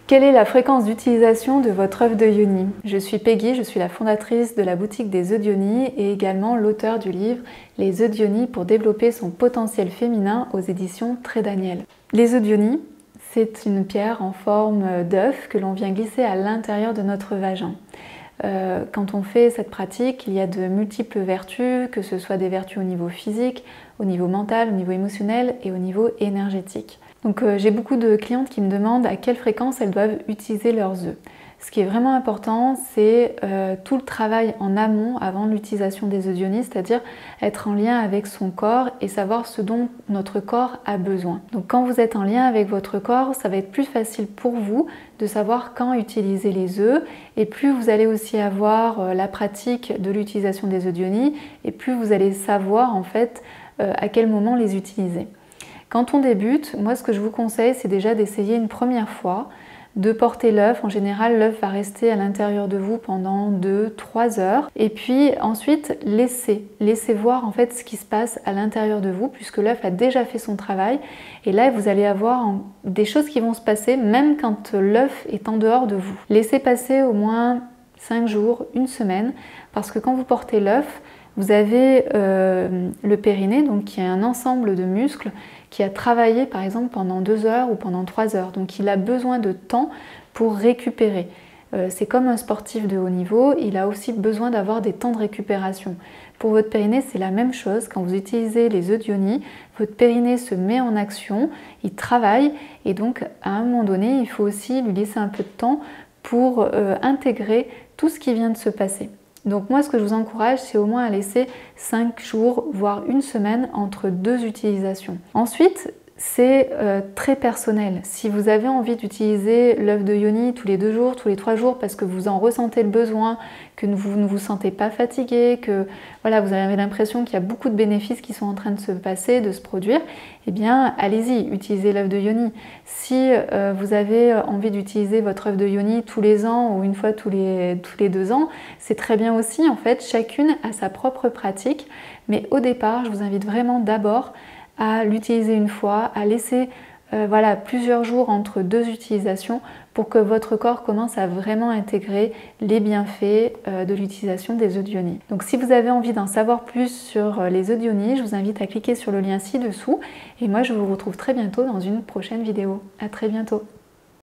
Quelle est la fréquence d'utilisation de votre œuf de yoni? Je suis Peggy, je suis la fondatrice de la boutique des œufs de yoni et également l'auteur du livre Les œufs de yoni pour développer son potentiel féminin aux éditions Très Daniel. Les œufs de yoni, c'est une pierre en forme d'œuf que l'on vient glisser à l'intérieur de notre vagin. Quand on fait cette pratique, il y a de multiples vertus, que ce soit des vertus au niveau physique, au niveau mental, au niveau émotionnel et au niveau énergétique. Donc j'ai beaucoup de clientes qui me demandent à quelle fréquence elles doivent utiliser leurs œufs. Ce qui est vraiment important, c'est tout le travail en amont avant l'utilisation des œufs de yoni, c'est-à-dire être en lien avec son corps et savoir ce dont notre corps a besoin. Donc quand vous êtes en lien avec votre corps, ça va être plus facile pour vous de savoir quand utiliser les œufs, et plus vous allez aussi avoir la pratique de l'utilisation des œufs de yoni, et plus vous allez savoir en fait à quel moment les utiliser. Quand on débute, moi ce que je vous conseille, c'est déjà d'essayer une première fois, de porter l'œuf. En général, l'œuf va rester à l'intérieur de vous pendant 2-3 heures. Et puis ensuite, laissez voir en fait ce qui se passe à l'intérieur de vous, puisque l'œuf a déjà fait son travail. Et là, vous allez avoir des choses qui vont se passer, même quand l'œuf est en dehors de vous. Laissez passer au moins 5 jours, une semaine, parce que quand vous portez l'œuf, vous avez le périnée, donc qui est un ensemble de muscles qui a travaillé par exemple pendant 2 heures ou pendant 3 heures. Donc il a besoin de temps pour récupérer. C'est comme un sportif de haut niveau, il a aussi besoin d'avoir des temps de récupération. Pour votre périnée, c'est la même chose. Quand vous utilisez les œufs de yoni, votre périnée se met en action, il travaille et donc à un moment donné, il faut aussi lui laisser un peu de temps pour intégrer tout ce qui vient de se passer. Donc moi, ce que je vous encourage, c'est au moins à laisser 5 jours, voire une semaine entre 2 utilisations. Ensuite, c'est très personnel. Si vous avez envie d'utiliser l'œuf de yoni tous les 2 jours, tous les 3 jours, parce que vous en ressentez le besoin, que vous ne vous sentez pas fatigué, que voilà, vous avez l'impression qu'il y a beaucoup de bénéfices qui sont en train de se passer, de se produire, eh bien allez-y, utilisez l'œuf de yoni. Si vous avez envie d'utiliser votre œuf de yoni tous les ans ou une fois tous les 2 ans, c'est très bien aussi. En fait, chacune a sa propre pratique, mais au départ, je vous invite vraiment d'abord à l'utiliser une fois, à laisser voilà, plusieurs jours entre 2 utilisations pour que votre corps commence à vraiment intégrer les bienfaits de l'utilisation des œufs de yoni. Donc si vous avez envie d'en savoir plus sur les œufs de yoni, je vous invite à cliquer sur le lien ci-dessous et moi je vous retrouve très bientôt dans une prochaine vidéo. À très bientôt.